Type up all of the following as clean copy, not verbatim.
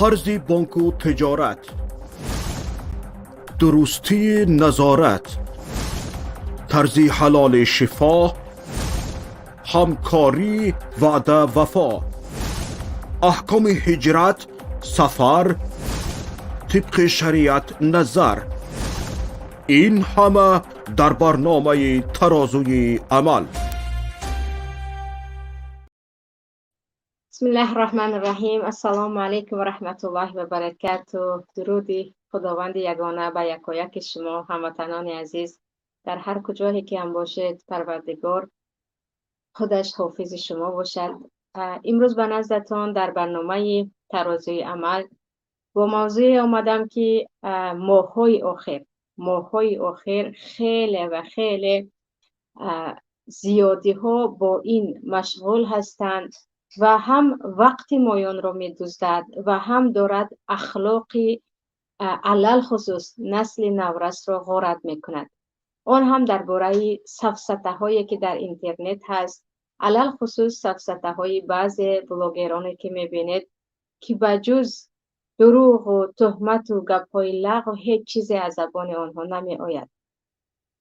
قرض بانک و تجارت، درستی نظارت، طرز حلال شفا، همکاری وعده وفا، احکام هجرت، سفر، طبق شریعت نظر، این همه در برنامه ترازوی عمل. بسم الله الرحمن الرحیم. السلام علیکم و رحمت الله و برکاته. درود خداوند یگانه به یکایک شما هموطنان عزیز در هر کجایی که هم باشید، پروردگار خودش حافظ شما باشد. امروز به نزدتان در برنامه ترازوی عمل با موضوع آمدم که ماه‌های اخیر خیلی و خیلی زیادی ها با این مشغول هستند و هم وقت مایان را می دزدد و هم دارد اخلاقی علل خصوص نسل نورس را غارت می کند. آن هم درباره سفسطه هایی که در اینترنت هست، علل خصوص سفسطه های بعض بلاگرانی که می بینید که بجز دروغ و تهمت و گپ‌های لغو هیچ چیزی از زبان آنها نمی آید.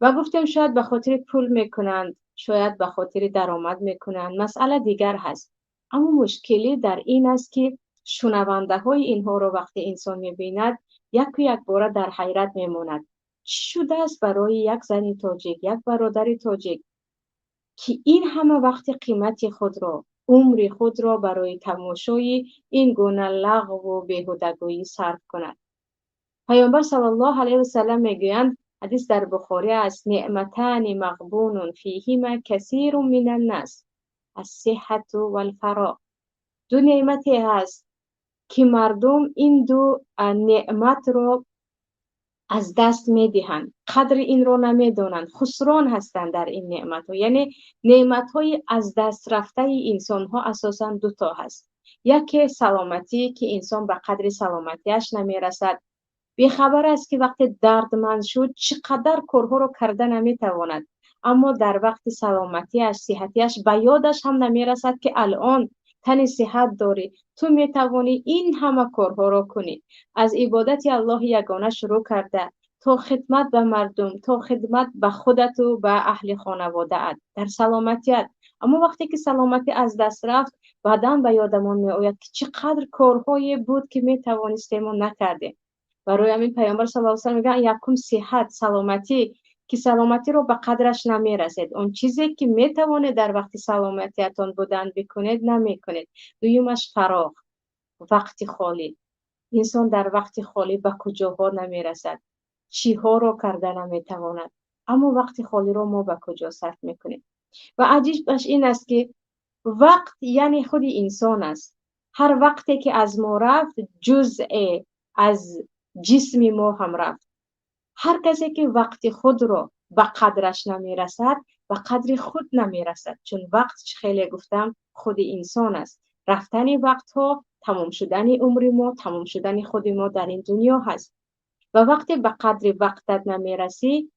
و گفتم شاید به خاطر پول میکنند، شاید به خاطر درآمد میکنند، مسئله دیگر هست. اما مشکلی در این است که شنونده های اینها رو وقتی انسان میبیند یک بار در حیرت میماند. چی شده است برای یک زن تاجیک، یک برادر تاجیک که این همه وقت قیمت خود را، عمر خود را برای تماشای این گونه لغو و بیهودگویی صرف کند؟ پیامبر صلی الله علیه و سلم میگویند، حدیث در بخاری است، نعمتان مغبون فیهما کثیر من الناس، الصحة و الفراغ. دو نعمتی هست که مردم این دو نعمت رو از دست میدهند، قدر این رو نمیدانند، خسران هستند در این نعمت ها. یعنی نعمت های از دست رفته انسان ها اساسا دو تا هست. یکی سلامتی که انسان به قدر سلامتیش نمیرسد، بیخبر است که وقتی دردمند شد چقدر کارها رو کرده نمیتواند، اما در وقت سلامتیش، صحتیش به یادش هم نمیرسد که الان تن صحت داری، تو میتوانی این همه کارها رو کنی، از عبادت الله یگانه شروع کرده تا خدمت به مردم، تا خدمت به خودت و به اهل خانواده ات در سلامتیت. اما وقتی که سلامتی از دست رفت، بعداً به یادمان میآید که چقدر کارهایی بود که میتوانستیم و نکردیم. برای همین پیامبر صلی الله علیه و سلم میگن یکم صحت، سلامتی، که سلامتی رو به قدرش نمیرسید. اون چیزی که میتونه در وقت سلامتیتان بودن بکنید نمیکنید. دویمش فراغ، وقت خالی. انسان در وقت خالی به کجاها نمیرسد، چیها رو کرده نمیتواند، اما وقت خالی رو ما به کجا صرف میکنیم؟ و عجیبش این است که وقت یعنی خود انسان است. هر وقتی که از ما رفت، جزء از جسم ما هم رفت. هر کسی که وقت خود را به قدرش نمیرسد، به قدر خود نمیرسد، چون وقت خیلی گفتم خود انسان است. رفتن وقت ها، تمام شدن عمر ما، تمام شدن خود ما در این دنیا هست. و وقتی به قدر وقتت نمیرسی،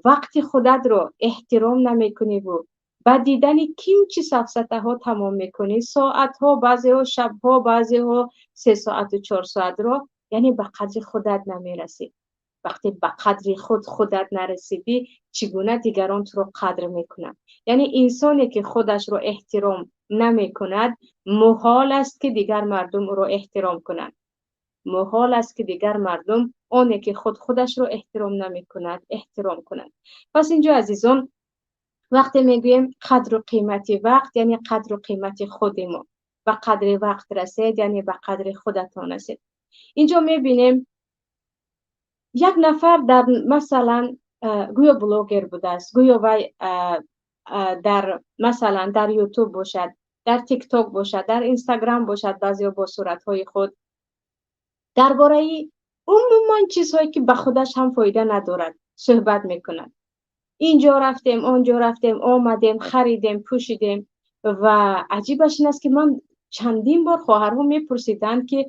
وقت خودت رو احترام نمیکنی و با دیدن چی سفسطه ها تمام میکنی، ساعت ها، بعضی ها شب ها، بعضی ها 3 ساعت و 4 ساعت رو، یعنی به قدر خودت نمیرسی. وقتی به قدر خودت نرسیدی، چگونه دیگران تو رو قدر میکنن؟ یعنی انسانی که خودش رو احترام نمیکند، محال است که دیگر مردم رو احترام کنند. محال است که دیگر مردم اونی که خودش رو احترام نمی کند احترام کنند. پس اینجا عزیزان، وقتی میگویم قدر و قیمت وقت، یعنی قدر و قیمت خود ما. به قدر وقت رسید یعنی به قدر خودتان رسید. اینجا میبینیم یک نفر در مثلا گویا بلاگر بوده است، گویا وی در مثلا در یوتیوب باشد، در تیک تاک باشد، در اینستاگرام باشد، بعضی با صورتهای خود درباره عموما چیزهایی که به خودش هم فایده ندارد صحبت میکنند. اینجا رفتیم، آنجا رفتیم، آمدیم، خریدیم، پوشیدیم. و عجیبش این است که من چندین بار خواهرها میپرسیدند که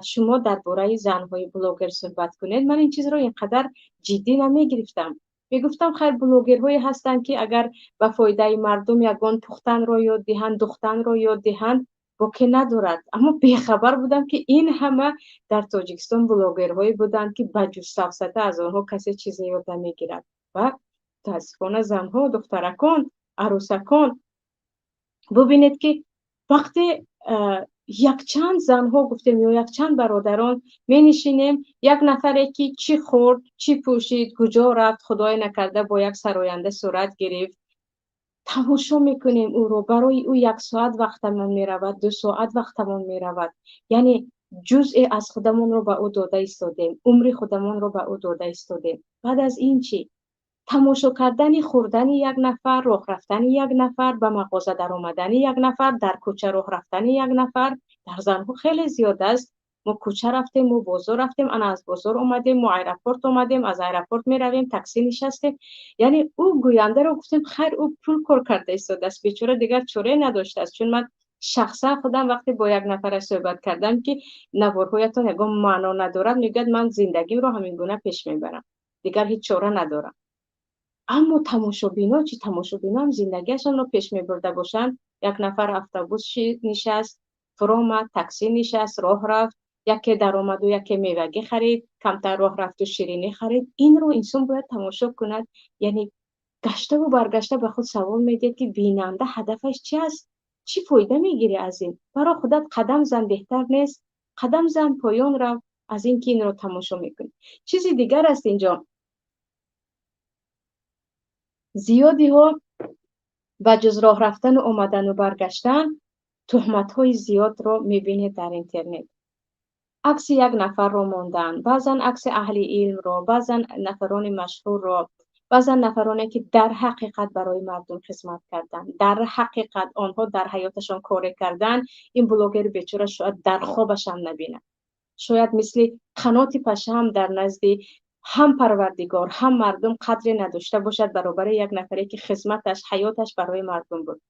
شما درباره زنهای بلاگر صحبت کنید. من این چیز رو اینقدر جدی نمیگرفتم. میگفتم خیر، بلاگرهایی هستند که اگر به فایده مردم یگان پختن را یاد دهند، دختن را یاد دهند، باکی ندارد. اما بیخبر بودم که این همه در تاجیکستان بلاگرهایی بودند که بجز سفسطه از آنها کسی چیزی یاد نمیگیرد. و متاسفانه زنها، دخترکان، عروسکان، ببینید که وقتی یک چند زنها گفتیم یا یک چند برادران می نشینیم، یک نفری که چی خورد، چی پوشید، کجا رفت، خدای نکرده با یک سراینده صورت گرفت، تماشا میکنیم او رو. برای او 1 ساعت وقتمون میرود، 2 ساعت وقتمون میرود. یعنی جزء از خودمون رو به او داده ایستادیم، عمر خودمون رو به او داده ایستادیم. بعد از این چی؟ تماشا کردن خوردن یک نفر، راه رفتن یک نفر، به مغازه در آمدن یک نفر، در کوچه راه رفتن یک نفر. در زنها خیلی زیاد است. ما کوچه رفتیم، ما بازار رفتیم، انا از بازار اومدیم، ما ایرپورت اومدیم، از ایرپورت میرویم، تاکسی نشستیم. یعنی او گوینده رو گفتیم خیر او پول کار کرده ایستاده است، بیچاره دیگر چاره نداشته است. چون من شخصا خودم وقتی با یک نفر صحبت کردم که نوارهایتان یگان معنا ندارد، میگه من زندگی رو همین گونه پیش میبرم، دیگر هیچ چاره ندارم. اما تماشابینا چی؟ تماشابینا هم زندگیشان رو پیش میبرده باشند. یک نفر اتوبوس نشست، فرامد، تاکسی نشست، راه رفت، یکی در آمد و یکی میوگی خرید، کمتر راه رفت و شیرینی خرید. این رو انسان باید تماشا کند. یعنی گشته و برگشته به خود سوال میدید که بیننده هدفش چی است؟ چی فایده میگیری از این؟ برای خودت قدم زن، بهتر نیست قدم زن، پایان رو از این که این رو تماشا میکنی. چیزی دیگر است اینجا. زیادی ها و جز راه رفتن و آمدن و برگشتن تهمت های زیاد رو میبینید در اینترنت. عکس یک نفر رو ماندن، بعضا عکس اهل علم رو، بعضا نفران مشهور رو، بعضا نفرانی که در حقیقت برای مردم خدمت کردن، در حقیقت آنها در حیاتشان کار کردن. این بلاگر بیچاره شاید در خوابش هم نبینه، شاید مثل قنات پشه هم در نزد هم پروردگار هم مردم قدری نداشته باشد برابر یک نفری که خدمتش، حیاتش برای مردم بود.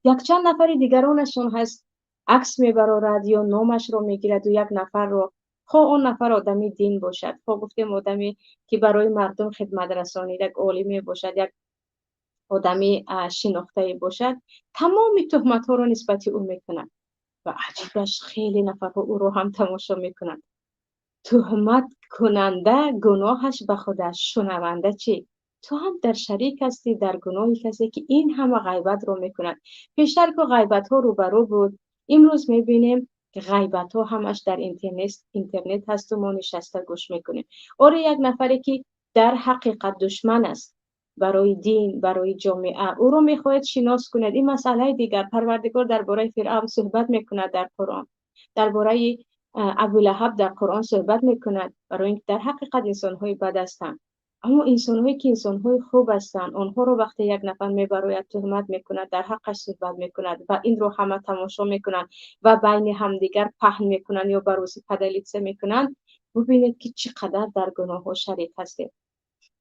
یک چند نفر دیگرانشون هست عکس میبرارد یا نامش رو میگیرد و یک نفر رو، خواه اون نفر آدمی دین باشد، خواه گفتیم آدمی که برای مردم خدمت رسانید، یک عالمی باشد، یک آدمی شناخته باشد، تمام تهمت ها رو نسبت او میکنند. و عجیبش خیلی نفرها او رو هم تماشا میکنند. تهمت کننده گناهش به خودش، شنونده چی؟ تو هم در شریک هستی در گناهی کسی که این همه غیبت رو میکند. پیشتر که غیبت ها رو برو بود، امروز میبینیم که غیبت ها همش در اینترنت هست و ما نشسته گوش میکنیم. آره یک نفری که در حقیقت دشمن است برای دین، برای جامعه، او رو میخواهد شناس کند. این مسئله دیگر. پروردگار درباره فرعون صحبت میکند در قرآن، درباره ابولهب در قرآن صحبت میکند، برای اینکه در حقیقت انسان‌های بد هستند. اما انسان‌هایی که انسان‌های خوب هستند، آنها رو وقتی یک نفر میبراید تهمت میکند، در حقش صحبت میکند و این رو همه تماشا میکنند و بین همدیگر پهن میکنند یا بروسی پدلیتسه میکنند. ببینید که چقدر در گناه ها شریک هستید.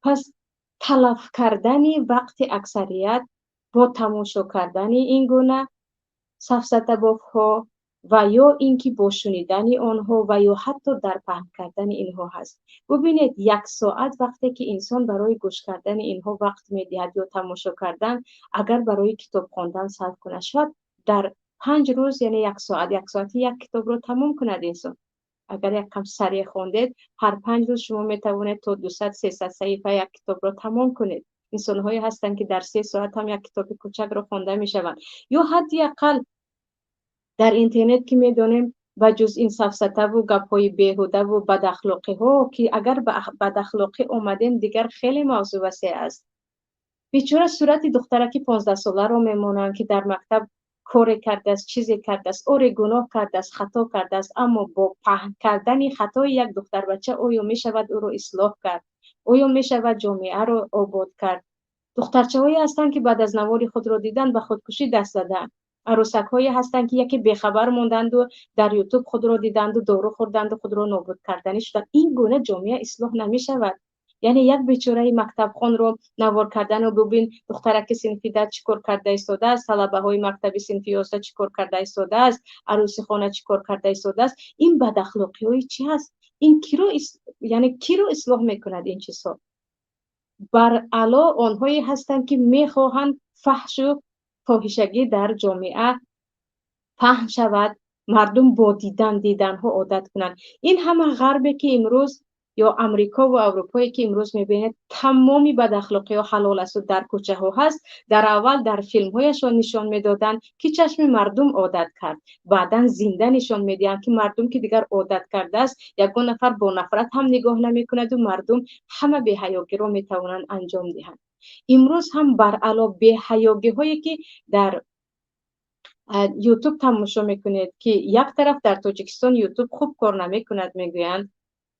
پس تلف کردن وقت اکثریت با تماشا کردن این گونه سفسطه باف‌ها و یا اینکه با شنیدن آنها و یا حتی در پهن کردن اینها هست. ببینید 1 ساعت وقتی که انسان برای گوش کردن اینها وقت میدهد یا تماشا کردن، اگر برای کتاب خواندن صرف کنه، شاید در 5 روز یعنی 1 ساعت 1 ساعتی یک کتاب رو تمام کند انسان. اگر یک کم سریع خواندید، هر 5 روز شما میتوانید تا 200 300 صفحه یک کتاب رو تمام کنید. انسان‌هایی هستند که در 3 ساعت هم یک کتاب کوچک رو خوانده میشوند. یا حداقل در اینترنت که میدونیم و جز این سفسطه و گپ‌های بیهوده و بد اخلاقی ها که اگر به بد اخلاقی اومدیم دیگر خیلی موضوع وسیع است. بیچاره صورت دخترکی 15 ساله رو میمونن که در مکتب کار کرده است، چیزی کرده است، اور گناه کرده است، خطا کرده است، اما با پهن کردن خطای یک دختر بچه آیا میشود او رو اصلاح کرد؟ آیا میشود جامعه رو آباد کرد؟ دخترچه‌هایی هستند که بعد از نوار خود را دیدن به خودکشی دست دادن. عروسک‌هایی هستند که یکی بیخبر موندند و در یوتیوب خود را دیدند و دارو خوردند و خود را نابود کردنی شدند. این گونه جامعه اصلاح نمی‌شود. یعنی یک بیچاره مکتب خون رو نوار کردن و ببین دخترک صنفی ده چیکار کرده ایستاده است، طلبه‌های مکتب صنفی 11 چیکار کرده ایستاده است، عروسی خانه چیکار کرده ایستاده است. این بد اخلاقی‌های چی هست؟ این یعنی کی رو اصلاح می‌کند این چیزها؟ بر علا آنهایی هستند که میخواهند فحش و فاحشگی در جامعه پهن شود، مردم با دیدن ها عادت کنند. این همه غربی که امروز یا امریکا و اروپایی که امروز میبینید تمامی بد اخلاقی ها حلال است و در کوچه ها هست، در اول در فیلم هایشان نشان میدادن که چشم مردم عادت کرد، بعدا زنده نشان میدن که مردم که دیگر عادت کرده است، یگان نفر با نفرت هم نگاه نمیکند و مردم همه بی حیاگی را میتوانند انجام دهند. امروز هم بر علاوه بی حیاگی هایی که در یوتیوب تماشا میکنید که یک طرف در تاجیکستان یوتیوب خوب کار نمیکند میگویند،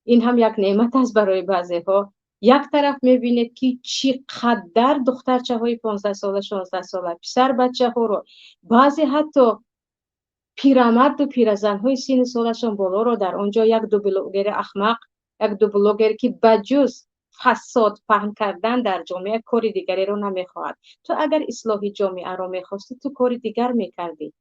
این هم یک نعمت است برای بعضی ها. یک طرف میبینید که چقدر دخترچه های 15 ساله 16 ساله پسر بچه ها رو، بعضی حتی پیرمرد و پیرزن های سن سالشان بالا رو در آنجا یک دو بلوگر احمق، یک دو بلوگر که بجز فساد پهن کردن در جامعه کاری دیگری رو نمیخواهد. تو اگر اصلاح جامعه رو میخواستی تو کاری دیگر میکردی،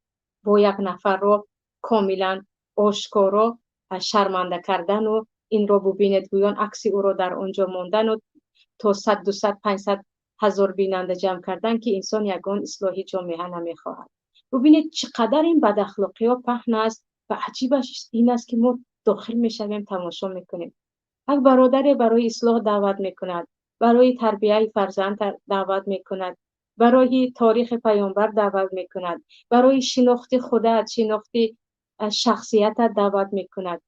با یک نفر رو کاملا آشکارا شرمنده کردن و این رو ببینید گویان عکس او رو در آنجا ماندن و تا 100 200 500 هزار بیننده جمع کردن که انسان یگان اصلاح جامعه نمیخواهد. ببینید چقدر این بد اخلاقی ها پهن است و عجیبش این است که ما داخل میشویم تماشا میکنیم. یک برادر برای اصلاح دعوت میکند، برای تربیت فرزند دعوت میکند، برای تاریخ پیامبر دعوت میکند، برای شناخت خودت، شناخت شخصیت دعوت میکند.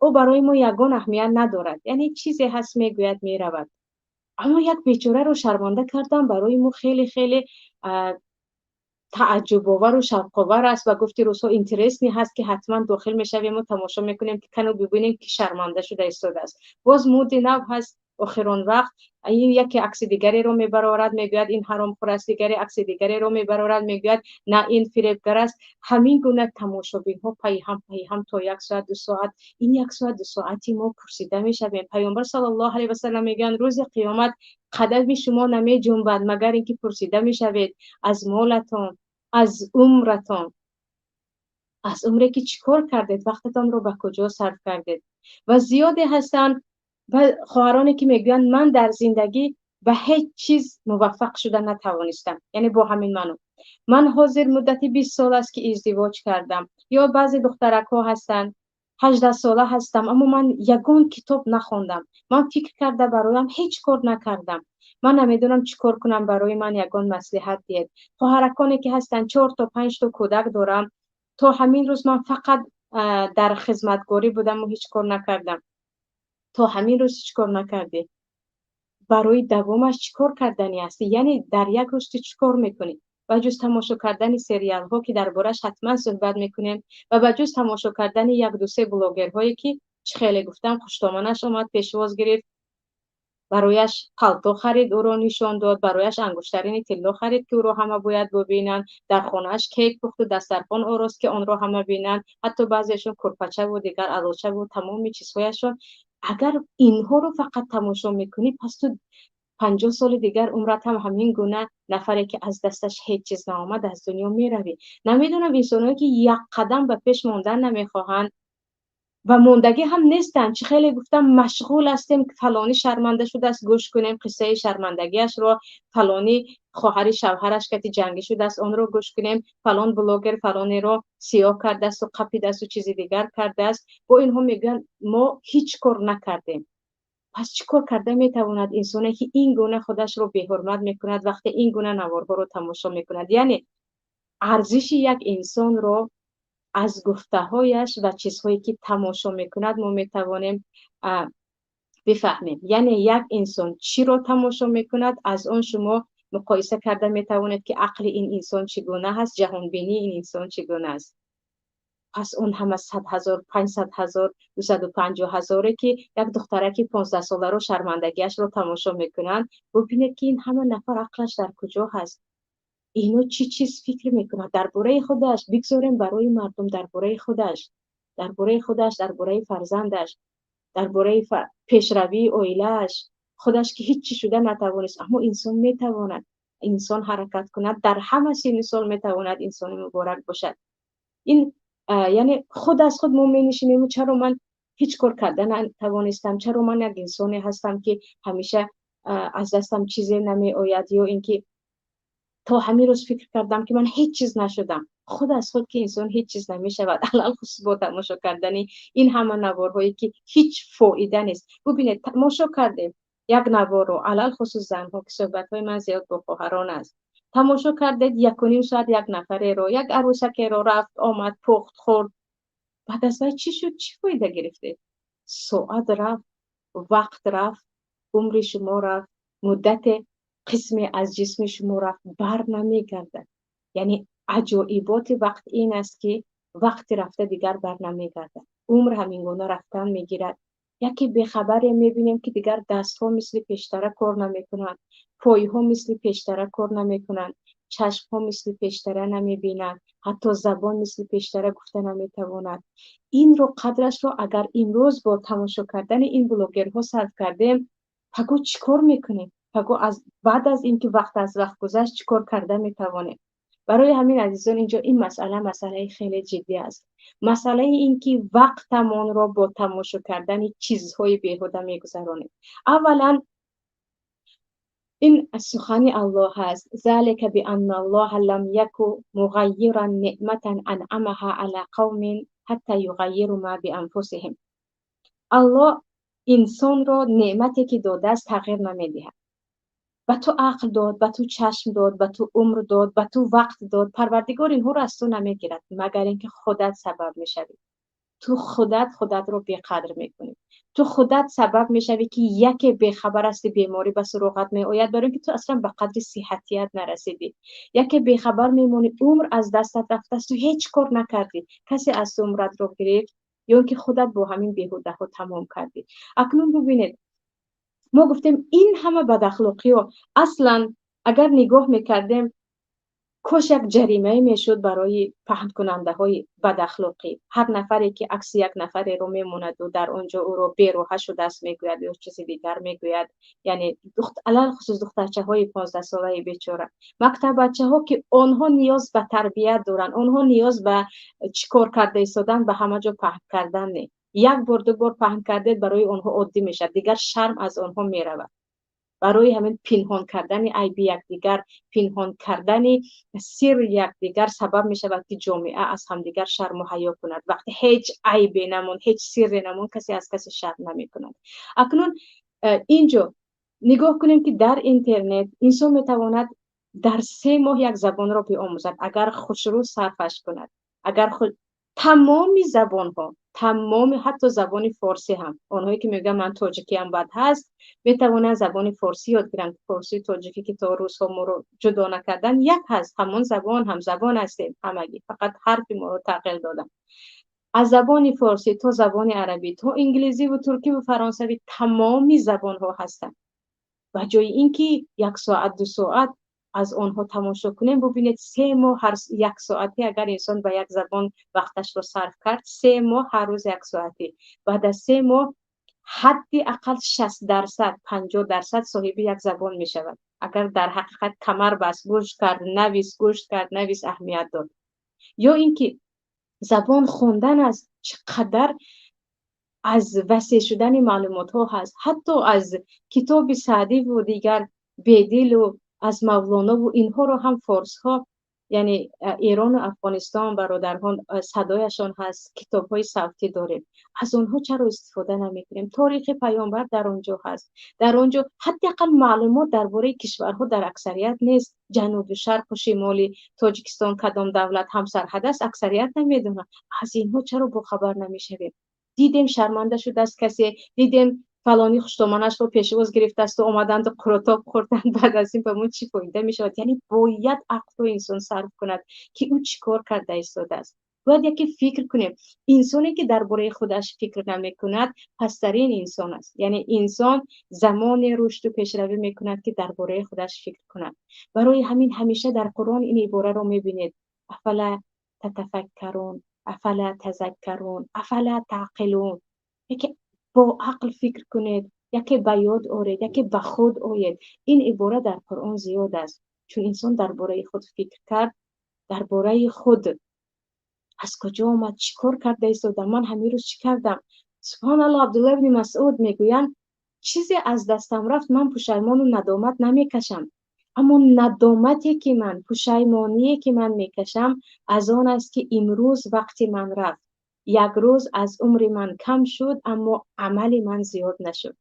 او برای ما یگان اهمیت ندارد، یعنی چیزی هست میگوید میرود، اما یک بیچاره رو شرمنده کردن برای ما خیلی خیلی تعجب آور و شوق آور است و گفتی روسا اینترستی هست که حتما داخل میشویم و تماشا میکنیم که کنو ببینیم که شرمنده شده ایستاده است. باز مود نو هست آخران وقت این یکی عکس دیگری رو میبرارد میگوید این حرام خور است، دیگری عکس دیگری رو میبرارد میگوید نه این فریبگر است. همین گونه تماشابین ها پی هم تا 1 ساعت 2 ساعت، این 1 ساعت 2 ساعتی ما پرسیده میشویم. پیامبر صلی الله علیه و سلم میگن روز قیامت قدم شما نمی جنبد مگر اینکه پرسیده میشوید از مالتان، از عمرتان، از عمری که چیکار کردید، وقتتان رو به کجا صرف کردید. و زیاده هستن و خواهرانی که میگن من در زندگی به هیچ چیز موفق شده نتوانستم، یعنی با همین من حاضر مدتی 20 سال است که ازدواج کردم. یا بعضی دخترک ها هستن 18 ساله هستم اما من یگان کتاب نخوندم، من فکر کرده برایم هیچ کار نکردم، من نمیدونم چیکار کنم، برای من یگان مصلحت دید. خواهرکانی که هستن 4 تا 5 تا کودک دارم، تا همین روز من فقط در خدمتگاری بودم و هیچ کار نکردم. تا همین روز هیچ کار نکردی، برای دوامش چیکار کردنی هستی؟ یعنی در یک روز چیکار میکنی؟ و جز تماشا کردن سریال ها که دربارش حتما صحبت میکنیم و به جز تماشا کردن 1 2 3 بلاگر هایی که چه خیلی گفتم خوشتامنش آمد پیشواز گرفت، برایش پالتو خرید او را نشان داد، برایش انگشترین طلا خرید که او را همه باید ببینن، در خانهش کیک پخت و دسترخوان آراست که آن را همه بینن، حتی بعضیشون کرپچه و دیگر علاچه و تمام چیزهایشون. اگر اینها رو فقط تماشا میکنی پس تو 50 سال دیگر عمرت هم همین گونه نفری که از دستش هیچ چیز نآمد از دنیا میروی. نمیدونم انسانایی که 1 قدم به پیش ماندن نمیخواهند و موندگی هم نیستن، چه خیلی گفتم مشغول هستیم که فلانی شرمنده شده است گوش کنیم قصه شرمندگیش رو، فلانی خواهر شوهرش که جنگی شده است اون رو گوش کنیم، فلان بلاگر فلانی رو سیاه کرده است و قپیده است و چیزی دیگر کرده است. با اینها میگن ما هیچ کار نکردیم. پس چی کار کرده میتواند انسانی که این گونه خودش رو بی حرمت میکند وقتی این گونه نوارها رو تماشا میکند؟ یعنی ارزش یک انسان رو از گفته‌هایش و چیزهایی که تماشا میکند ما میتوانیم بفهمیم. یعنی یک انسان چی رو تماشا میکند از آن شما مقایسه کرده میتوانید که عقل این انسان چگونه هست، جهان بینی این انسان چگونه است. پس اون همه 100,000 500,000 250,000 که یک دخترک 15 ساله رو شرمندگیش رو تماشا میکنند، ببینید که این همه نفر عقلش در کجا هست، اینو چی چیز فکر میکنه درباره خودش، بگذاریم برای مردم، درباره خودش، درباره فرزندش، درباره پیشروی اویلش خودش که هیچی شده نتوانست. اما انسان میتواند، انسان حرکت کند، در همه سن سال میتواند انسان مبارک باشد. این یعنی خود از خود ما مینشینیم چرا من هیچ کار کردن نتوانستم، چرا من یک انسانی هستم که همیشه از دستم چیزی نمی آید، یا اینکه تا همین روز فکر کردم که من هیچ چیز نشدم. خود از خود که انسان هیچ چیز نمیشود. علل خصوص با تماشا کردن این همه نوارهایی که هیچ فایده نیست. ببینید تماشا کرده یک نوار رو، علل خصوص زنها که صحبت‌های من زیاد با خواهران است، تماشا کردید 1.5 ساعت یک نفره رو، یک عروسک رو رفت آمد پخت خورد، بعد از چی شد؟ چی فایده گرفته؟ ساعت رفت، وقت رفت، عمر شما رفت، مدت قسمی از جسم شما رفت، بر نمیگردد. یعنی عجایبات وقت این است که وقت رفته دیگر بر نمیگردد، عمر همین گونه رفتن میگیرد. یکی بیخبری میبینیم که دیگر دست ها مثل پیشتره کار نمیکنند، پای ها مثل پیشتره کار نمیکنند، چشم ها مثل پیشتره نمیبینند، حتی زبان مثل پیشتره گفته نمیتواند. این رو قدرش رو اگر امروز با تماشا کردن این بلاگرها صرف کردیم، پگو چیکار میکنیم؟ پگو از بعد از اینکه وقت از وقت گذشت چیکار کرده میتوانیم؟ برای همین عزیزان اینجا این مسئله خیلی جدی است. مسئله این که وقتمان را با تماشا کردن چیزهای بیهوده میگذرانیم. اولا این سخن الله هست، ذلك بان الله لم یکن مغیرا نعمتا انعمها علی قوم حتی یغیروا ما بانفسهم. الله انسان را نعمتی که داده است تغییر نمیدهد. به تو عقل داد، به تو چشم داد، به تو عمر داد، به تو وقت داد. پروردگار اینها را از تو نمیگیرد مگر اینکه خودت سبب میشوی. تو خودت رو بی‌قدر میکنی. تو خودت سبب میشوی که یکی بیخبر است بیماری به سراغت میآید، برای اینکه تو اصلا به قدر صحتیت نرسیدی. یکی بیخبر میمونی، عمر از دستت رفته است، تو هیچ کار نکردی، کسی از عمرت رو گرفت یا اینکه خودت با همین بیهوده ها تمام کردی. اکنون ببینید ما گفتیم این همه بد اخلاقی ها اصلا اگر نگاه میکردیم کاش یک جریمه میشد برای پهن کننده های بد اخلاقی. هر نفری که عکس یک نفری رو میموند و در اونجا او رو بیروحش و دست میگوید یا چیزی دیگر میگوید، یعنی علل خصوص دخترچه های 15 ساله بیچاره، مکتب بچه ها که آنها نیاز به تربیت دارن، آنها نیاز به چیکار کرده ایستادن، به همه جا پهن کردن نه. یک بار دو بار پهن کرده برای آنها عادی میشه، دیگر شرم از آنها میرود. برای همین پنهان کردن عیب یکدیگر، پنهان کردن سر یکدیگر سبب می شود که جامعه از همدیگر شرم و حیا کند. وقتی هیچ عیبی نمون، هیچ سری نمون، کسی از کسی شرم نمی کند. اکنون اینجا نگاه کنیم که در اینترنت انسان می تواند در 3 ماه یک زبان را بیاموزد اگر خوشرو صرفش کند. اگر تمام زبان ها، تمام حتی زبان فارسی هم، آنهایی که میگن من تاجیکی هم بد هست میتوانن زبان فارسی یاد گیرن. فارسی تاجیکی که تا روز ها ما رو جدا نکردن یک هست، همون زبان هم زبان هستیم همگی، فقط حرف ما رو تغییر دادن. از زبان فارسی تا زبان عربی تا انگلیسی و ترکی و فرانسوی تمامی زبان ها هستن. و جای اینکه 1 ساعت 2 ساعت از آنها تماشا کنیم، ببینید 3 ماه هر 1 ساعتی اگر انسان به یک زبان وقتش رو صرف کرد، 3 ماه هر روز 1 ساعتی، بعد از 3 ماه حداقل 60% 50% صاحب یک زبان می شود. اگر در حقیقت کمر بست، گوش کرد نویس اهمیت داد. یا اینکه زبان خوندن است، چقدر از وسیع شدن معلومات ها هست. حتی از کتاب سعدی و دیگر بیدل و از مولانا و اینها رو هم فارس ها، یعنی ایران و افغانستان برادران صدایشان هست، کتاب های صوتی داریم، از اونها چرا استفاده نمی کنیم؟ تاریخ پیامبر در اونجا هست، در اونجا حداقل معلومات درباره کشورها در اکثریت نیست. جنوب و شرق و شمالی تاجیکستان کدام دولت همسرحد است اکثریت نمیدونن. از اینها چرا با خبر نمیشویم؟ دیدیم شرمنده شده است کسی، دیدیم فلانی خوشتومنش رو پیشواز گرفته است و آمدند قرطاب خوردن، بعد از این به ما چی فایده می شود؟ یعنی باید عقل رو انسان صرف کند که او چی کار کرده ایستاده است. باید یکی فکر کنیم. انسانی که درباره خودش فکر نمی کند پسترین انسان است. یعنی انسان زمان رشد و پیشروی می کند که درباره خودش فکر کند. برای همین همیشه در قرآن این عباره رو می بینید: افلا تتفکرون، افلا تذکرون، افلا تعقلون. یکی با عقل فکر کنید، یکی به یاد آورید، یکی به خود آید. این عباره در قرآن زیاد است، چون انسان درباره خود فکر کرد، درباره خود از کجا آمد، چی کار کرده ایستادم، من همین روز چی کردم. سبحان الله. عبدالله بن مسعود میگویند چیزی از دستم رفت من پشیمان و ندامت نمیکشم. اما ندامتی که من، پشیمانی که من میکشم از آن است که امروز وقتی من رفت، یک روز از عمر من کم شد اما عمل من زیاد نشد.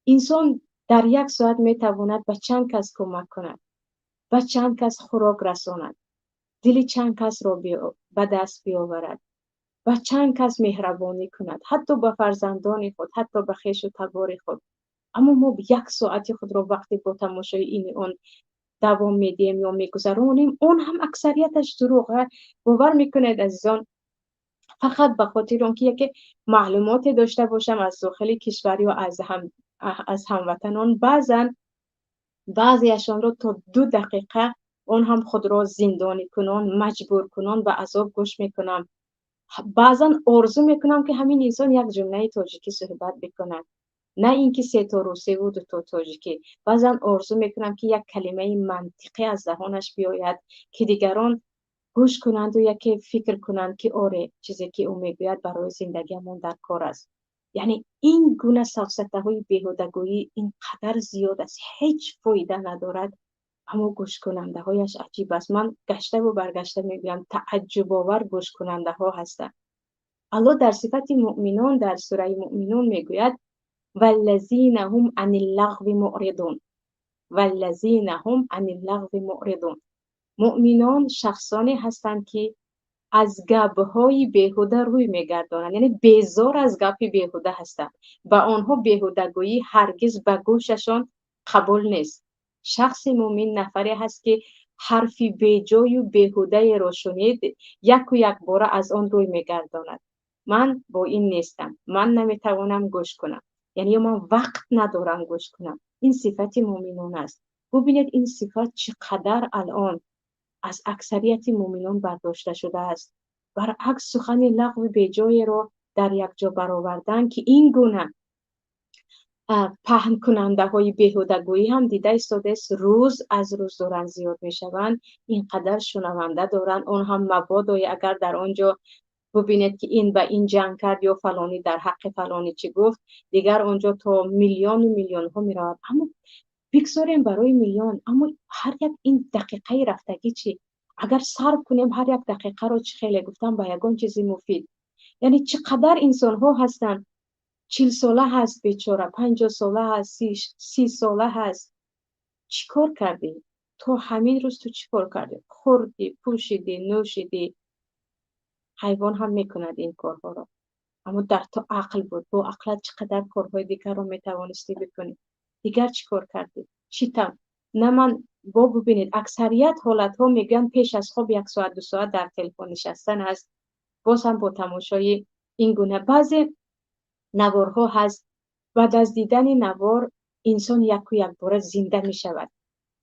انسان در یک ساعت میتواند به چند کس کمک کند، به چند کس خوراک رساند، دل چند کس را به دست بیاورد، به چند کس مهربانی کند، حتی به فرزندان خود، حتی به خویش و تبار خود. اما ما یک ساعت خود را وقتی با تماشای این اون دوام میدیم یا میگذرونیم، اون هم اکثریتش دروغه. باور میکنید عزیزان، فقط به خاطر اون که معلومات داشته باشم از داخل کشور یا از هموطنان، بعضیشان را تا 2 دقیقه اون هم خود را زندانی کنن، مجبور کنن به عذاب گوش میکنم. بعضا آرزو میکنم که همین انسان یک جمله تاجیکی صحبت بکنه، نه اینکه 3 تا روسی و 2 تا تاجیکی. بعضا آرزو میکنم که یک کلمه منطقی از دهانش بیاید که دیگران گوش کنند و یکی فکر کنند که آره چیزی که او میگوید برای زندگیمون در کار است. یعنی این گونه سفسطه های بیهودگویی اینقدر زیاد است، هیچ فایده ندارد، اما گوش کننده هایش عجیب است. من گشته و برگشته میگویم تعجب آور گوش کننده ها هستند. الله در صفت مؤمنان در سوره مؤمنون میگوید والذین هم عن اللغو معرضون، والذین هم عن اللغو معرضون. مؤمنان شخصانی هستند که از گپ‌های بیهوده روی میگردانند، یعنی بیزار از گپ بیهوده هستند. به آنها بیهودگویی هرگز به گوششان قبول نیست. شخص مؤمن نفری هست که حرفی بیجای و بیهوده را شنید یک و یک بار از آن روی میگرداند. من با این نیستم، من نمیتوانم گوش کنم، یعنی من وقت ندارم گوش کنم. این صفت مؤمنان است. ببینید این صفت چقدر الان از اکثریت مؤمنان برداشته شده است. برعکس سخن لغو بیجای را در یک جا برآوردن که این گونه پهن کننده های بیهودگویی هم دیده ایستاده است، روز از روز دارن زیاد می شوند. اینقدر شنونده دارن، اون هم مبادای اگر در آنجا ببینید که این به این جنگ کرد یا فلانی در حق فلانی چی گفت، دیگر آنجا تا میلیون و میلیون ها می رود. اما بگذاریم برای میلیون، اما هر یک این دقیقه رفتگی چی؟ اگر صرف کنیم هر یک دقیقه رو چه خیلی گفتم به یگان چیزی مفید. یعنی چقدر انسان ها هستن 40 ساله هست بیچاره، 50 ساله هست، 30 ساله هست. چیکار کردی؟ تو همین روز تو چیکار کردی؟ خوردی، پوشیدی، نوشیدی. حیوان هم میکند این کارها رو. اما در تو عقل بود، با عقلت چقدر کارهای دیگر رو میتوانستی بکنی؟ دیگر چیکار کردی؟ چیتم؟ نه من با ببینید اکثریت حالت ها میگن پیش از خواب 1 ساعت 2 ساعت در تلفن نشستن هست. باز هم با تماشای این گونه بعضی نوارها هست، بعد از دیدن نوار انسان یک و یک بار زنده می شود.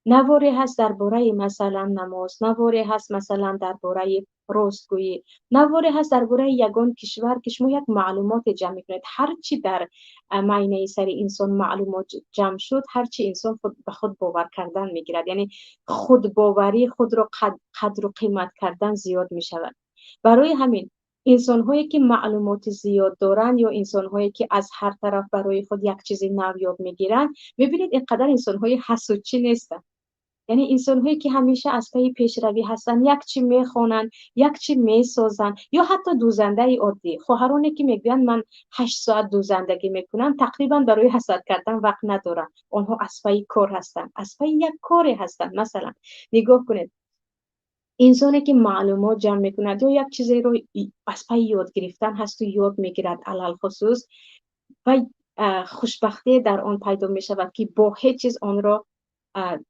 نواری هست درباره مثلا نماز، نواری هست مثلا درباره راستگویی، نواری هست درباره یگان کشور که شما یک معلومات جمع کنید. هرچی در معینه سر انسان معلومات جمع شد، هرچی انسان خود به خود باور کردن میگیرد، یعنی خود باوری خود را قدر و قیمت کردن زیاد می شود. برای همین انسان هایی که معلومات زیاد دارن یا انسان هایی که از هر طرف برای خود یک چیزی نو یاد میگیرن، میبینید اینقدر انسان های حسودچی نیستن. یعنی انسان هایی که همیشه از پی پیشروی هستن، یک چی میخوانن، یک چی میسازن، یا حتی دوزنده عادی. خواهرانی که میگن من 8 ساعت دوزندگی میکنم تقریبا برای حسد کردن وقت ندارن. آنها از پی کار هستن، از پی یک کاری هستن. مثلا نگاه کنید، انسانی که معلومات جمع میکند یا یک چیزی رو از پی یاد گرفتن هست و یاد میگیرد علل خصوص، و خوشبختی در آن پیدا می شود که با هیچ چیز آن را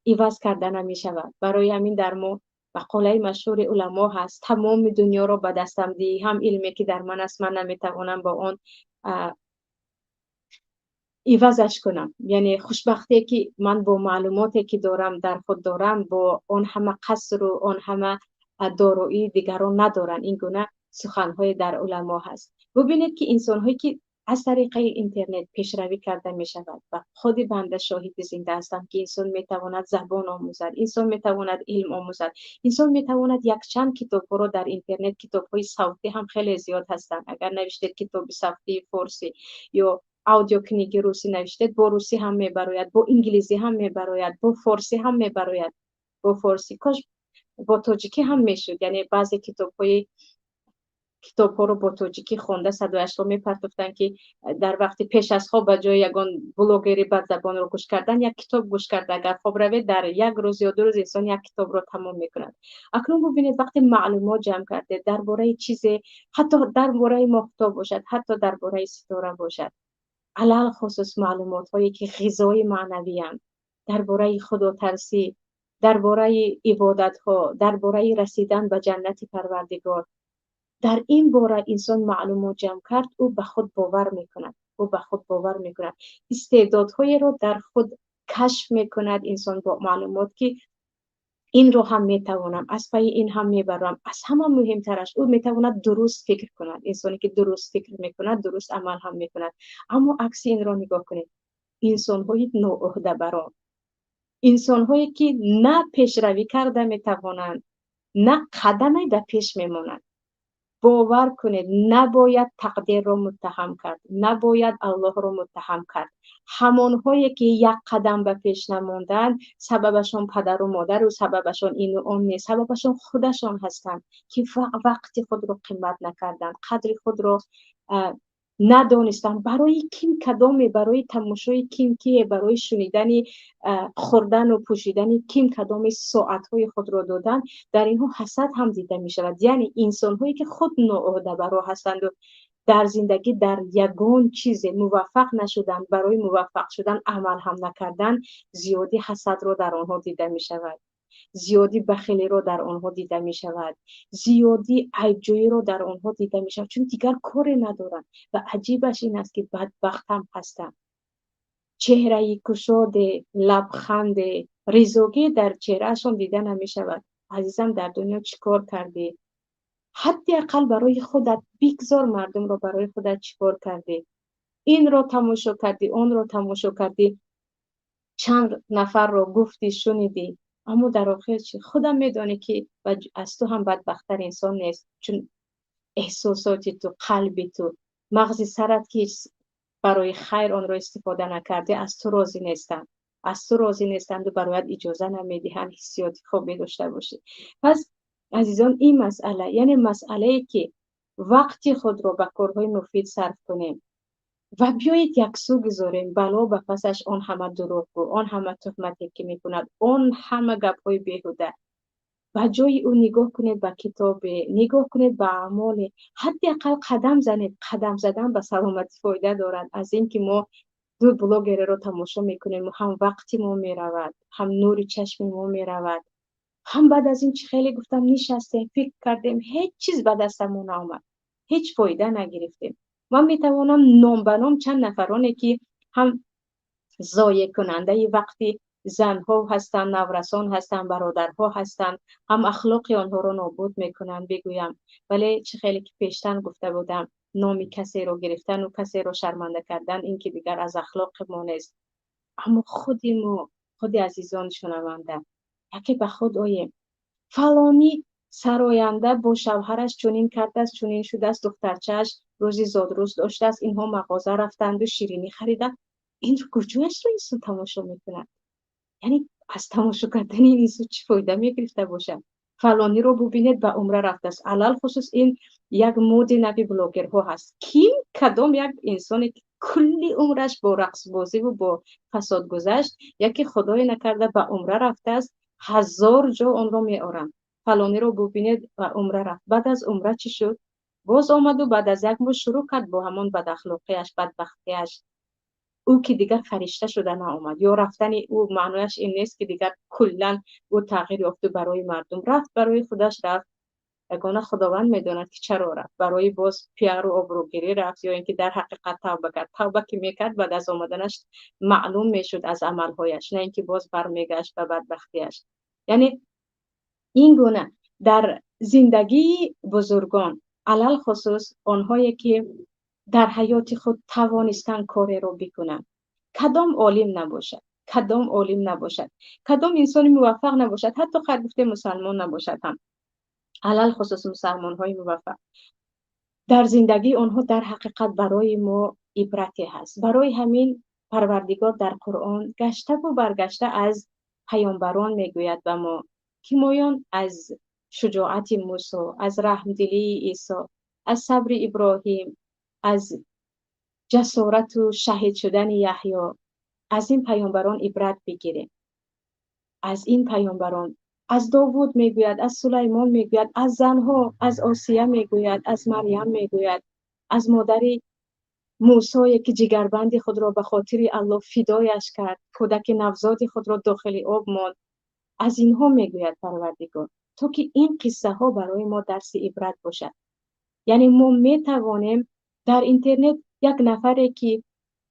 عوض کرده نمی شود. برای همین در ما مقاله مشهور علما هست تمام دنیا را به دستم دی، هم علمی که در من است من نمیتوانم با آن عوضش کنم. یعنی خوشبختی که من با معلوماتی که دارم در خود دارم، با آن همه قصر و آن همه دارایی دیگران ندارن. این گونه سخنهای در علما هست. ببینید که انسان‌هایی که از طریق اینترنت پیشروی کرده می شود و خود بنده شاهد زنده هستم که انسان می تواند زبان آموزد، انسان می تواند علم آموزد، انسان می تواند یک چند کتاب رو در اینترنت، کتاب های صوتی هم خیلی زیاد هستند. اگر نوشتید کتاب صوتی فارسی یا аудио книги руси навиштед, бо руси ҳам мебарояд, бо инглизӣ ҳам мебарояд, бо форсӣ ҳам мебарояд. бо форсӣ кош бо тоҷикӣ ҳам мешуд. яъне баъзе китобҳоро бо тоҷикӣ хонда 108 мепартофтанд ки дар вақти пеш аз хоб ба ҷои ягон блогери бадзабонро гӯш кардан, як китоб гӯш карда агар хоб равед, дар як рӯз ё 2 рӯз инсон як китобро тамом мекунад. акнун бубинед, вақте маълумот ҷамъ кардед дар бораи чизе, ҳатто дар бораи моҳтоб бошад, ҳатто дар бораи ситора бошад, алал хусус маълумотҳое ки ғизои маънавиянд, дар бораи худотарсӣ, дар бораи ибодатҳо, дар бораи расидан ба ҷаннати Парвардигор, дар ин бора инсон маълумот ҷамъ кард, ӯ ба худ бовар мекунад. истеъдодҳоеро дар худ кашф мекунад инсон бо маълумот, ки инро ҳам метавонам, аз пайи ин ҳам мебарам. аз ҳама муҳимтараш, ӯ метавонад дуруст фикр кунад. инсоне ки дуруст фикр мекунад, дуруст амал ҳам мекунад. аммо акси инро нигоҳ кунед. инсонҳои ноӯҳдабарон, инсонҳое ки на пешравӣ карда метавонанд, на қадаме дар пеш мемонанд. бовар кунед, набояд тақдирро муттаҳам кард, набояд аллоҳро муттаҳам кард. ҳамонҳое ки як қадам ба пеш намонданд, сабабашон падару модару, сабабашон ину он нест, сабабашон худашон ҳастанд, ки вақти худро қимат накарданд, қадри худро надонистанд. барои ким кадоме, барои тамошои ким кие, барои шунидани хӯрдану пӯшидани ким кадоме соатҳои худро доданд. дар инҳо ҳасад ҳам дида мешавад. яъне инсонҳое ки худ ноӯҳдабаро ҳастанду дар зиндагӣ дар ягон чизе муваффақ нашуданд, барои муваффақ шудан амал ҳам накарданд, зиёди ҳасадро дар онҳо дида мешавад, зиёди бахилиро дар онҳо дида мешавад, зиёди айбҷоиро дар онҳо дида мешавад, чун дигар коре надоранд. ва аҷибаш ин аст ки бадбахт ҳам ҳастанд. чеҳраи кушоде, лабханде, ризогӣ дар чеҳраашон дида намешавад. азизам, дар дунё чӣ кор кардӣ? ҳадди ақал барои худат бигзор, мардумро барои худат чӣ кор кардӣ? инро тамошо кардӣ, онро тамошо кардӣ, чанд нафарро гуфтӣ, шунидӣ, аммо дар охир чӣ? худам медонӣ ки аз ту ҳам бадбахттар инсон нест, чун эҳсосоти ту, қалби ту, мағзи сарат ки барои хайр онро истифода накардӣ, аз ту розӣ нестанд. аз ту розӣ нестанду барояд иҷоза намедиҳанд ҳиссиёти хубе дошта бошӣ. пас азизон, ин масъала, яъне масъалае ки вақти худро ба корҳои муфид сарф кунем ва биёед як сӯ гузорем, бало ба пасаш он ҳама дурӯғгӯ, он ҳама тӯҳмате ки мекунад, он ҳама гапҳои беҳуда. ба ҷои ӯ нигоҳ кунед ба китобе, нигоҳ кунед ба аъмоле, ҳадди ақал қадам занед. қадам задан ба саломатӣ фоида дорад. аз ин ки мо ду блогереро тамошо мекунем, ҳам вақти мо меравад, ҳам нури чашми мо меравад, ҳам баъд аз ин чӣ хеле гуфтам, нишастем, фикр кардем, ҳеҷ чиз ба дастамон наомад, ҳеҷ фоида нагирифтем. ман метавонам ном ба ном чанд нафароне ки ҳам зоекунандаи вақти занҳо ҳастанд, наврасон ҳастанд, бародарҳо ҳастанд, ҳам ахлоқи онҳоро нобуд мекунанд бигӯям. вале чӣ хеле ки пештар гуфта будам, номи касеро гирифтану касеро шарманда кардан, ин ки дигар аз ахлоқи мо нест. аммо худи мо, худи азизон шунаванда, яке ба худ оем. фалони сароянда бо шавҳараш чунин кардааст, чунин шудааст, духтарчааш рӯзи зодрӯз доштааст, инҳо мағоза рафтанду ширинӣ хариданд. инро куҷояшро инсон тамошо мекунад? яъне аз тамошо кардани ин инсон чӣ фоида мегирифта бошад? фалониро бубинед ба умра рафтааст. алал хусус ин як моди нави блогерҳо ҳаст. ким кадом як инсоне ки кулли умраш бо рақсбозиву бо фасод гузашт, яке худое накарда ба умра рафтааст, 1000 ҷо онро меоранд. фалониро бубинед ба умра рафт. баъд аз умра чӣ шуд? боз омаду баъд аз як моҳ шурӯъ кард бо ҳамон бадахлоқияш, бадбахтияш. ӯ ки дигар фаришта шуда наомад. ё рафтани ӯ маънояш ин нест ки дигар куллан ӯ тағйир ёфту барои мардум рафт, барои худаш рафт. ягона худованд медонад ки чаро рафт. барои боз пиару обрӯгирӣ рафт ё ин ки дар ҳақиқат тавба кард. тавба ки мекард, баъд аз омаданаш маълум мешуд аз амалҳояш, на ин ки боз бармегашт ба бадбахтияш. яъне ин гуна дар зиндагии бузургон, алал хусус онҳое ки дар ҳаёти худ тавонистанд кореро бикунанд, кадом олим набошад, кадом олим набошад, кадом инсони муваффақ набошад, ҳатто хайр гуфте мусалмон набошад ҳам, алал хусус мусалмонҳои муваффақ, дар зиндагии онҳо дар ҳақиқат барои мо عبرتی هست. برای همین پروردگار در قرآن گشته و برگشته از پیامبران میگوید به ما که مایان از شجاعت موسی، از رحمدلی عیسی، از صبر ابراهیم، از جسارت و شهید شدن یحیی، از این پیامبران عبرت بگیریم. از این پیامبران، از داوود میگوید، از سلیمان میگوید، از زنها، از آسیه میگوید، از مریم میگوید، از مادر موسی که جگربند خود را به خاطر الله فدایش کرد، کودک نوزاد خود را داخل آب ماند. از اینها میگوید پروردگار تا که این قصه ها برای ما درس عبرت باشد. یعنی ما میتوانیم در اینترنت یک نفری که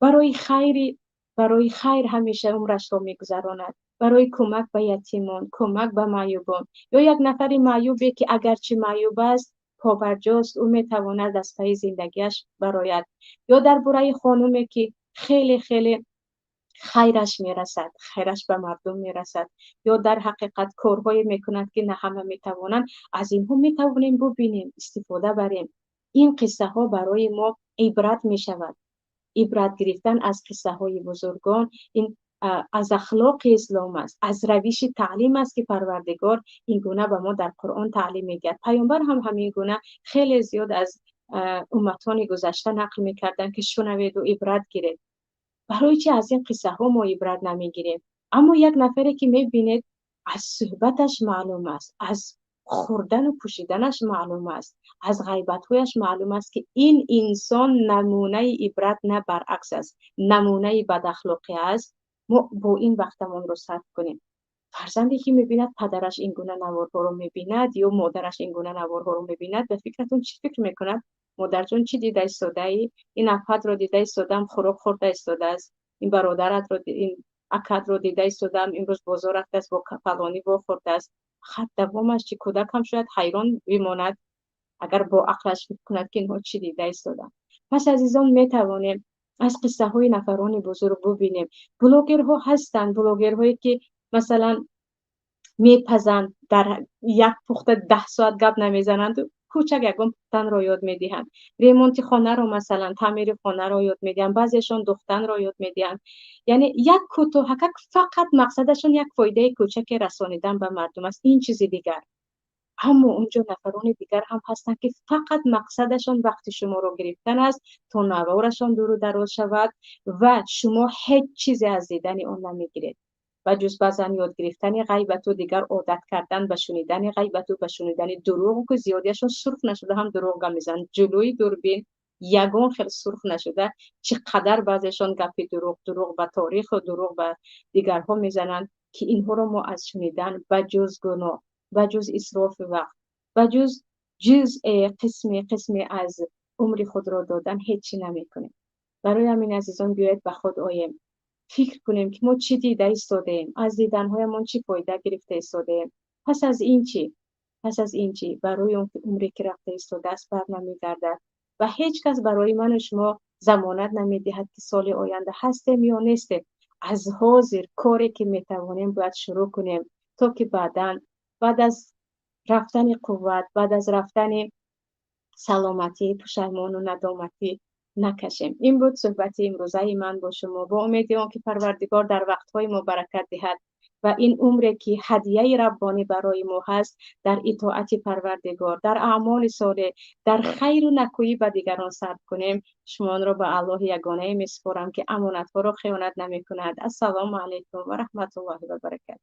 برای خیر همیشه عمرش را میگذراند، برای کمک به یتیمان، کمک به معیوبان، یا یک نفری معیوبی که اگرچه معیوب است پابرجاست، او میتواند از پای زندگیش برآید، یا در برای خانومی که خیلی خیلی خیرش میرسد، خیرش به مردم میرسد، یا در حقیقت کارهای میکند که نه همه میتوانند. از اینها میتوانیم ببینیم، استفاده بریم. این قصه ها برای ما عبرت میشود. عبرت گرفتن از قصه های بزرگان این از اخلاق اسلام است، از روش تعلیم است که پروردگار این گونه به ما در قرآن تعلیم میگه. پیامبر هم همین گونه خیلی زیاد از امتان گذشته نقل میکردن که شنوید و عبرت گیرید. برای چی از این قصه ها ما عبرت نمیگیریم؟ اما یک نفری که میبینید از صحبتش معلوم است، از خوردن و پوشیدنش معلوم است، از غیبت‌هایش معلوم است که این انسان نمونه عبرت نه برعکس است، نمونه بد اخلاقی است. ما با این وقتمون رو صرف کنیم. فرزندی که میبیند پدرش این گونه نوارها رو میبیند یا مادرش این گونه نوارها رو میبیند، به فکرتون چی فکر میکند؟ مادر جون چی دیده ایستاده ای؟ این اپد رو دیده ایستادم خوراک خورده ایستاده است. این برادرت رو این اکد رو دیده ایستادم امروز بازار رفته است با فلانی وا خورده است. خط دوامش چی کودک هم شاید حیران بماند اگر با عقلش فکر کند که اینها چی دیده ایستادم. پس عزیزان میتوانیم از قصه های نفران بزرگ ببینیم. بلاگرها هستند، بلاگرهایی که مثلا میپزند در یک پخته 10 ساعت گپ نمیزنند، کوچک یکم پختن را یاد میدهند. ریمونت خانه را مثلا تعمیر خانه را یاد میدهند، بعضیشان دختن را یاد میدهند. یعنی یک کوتاهک فقط مقصدشون یک فایده کوچک رسانیدن به مردم است، این چیزی دیگر. اما اونجا نفران دیگر هم هستند که فقط مقصدشان وقت شما را گرفتن است تا نوارشان دور و دراز شود و شما هیچ چیزی از دیدن آن نمیگیرید. و جز بعضا یاد گرفتن غیبت و دیگر عادت کردن به شنیدن غیبت و به شنیدن دروغ که زیادیشون سرخ نشده هم دروغ میزنن جلوی دوربین یگان خیلی سرخ نشده چقدر بعضیشان گپ دروغ به تاریخ و دروغ به دیگرها میزنن که اینها رو ما از شنیدن به جز گناه، و جز اسراف وقت، و جز قسمی از عمر خود را دادن هیچی نمی کنیم. برای همین عزیزان بیاید به خود آییم، فکر کنیم که ما چی دیده ایستاده ایم، از دیدنهایمان چی فایده گرفته ایستاده ایم. پس از این چی برای اون عمری که رفته ایستاده است بر نمیگردد و هیچ کس برای من و شما ضمانت نمیدهد که سال آینده هستیم یا نیستیم. از حاضر کاری که میتوانیم باید شروع کنیم تا که بعد از رفتن قوت، بعد از رفتن سلامتی پشیمان و ندامتی نکشیم. این بود صحبت امروزه من با شما. با امیدوارم که پروردگار در وقتهای ما برکت دهد و این عمری که هدیه ربانی برای ما هست در اطاعت پروردگار، در اعمال صالح، در خیر و نکویی به دیگران صرف کنیم. شما را به الله یگانه میسپارم که امانت ها را خیانت نمی کند. السلام علیکم و رحمت الله و برکاته.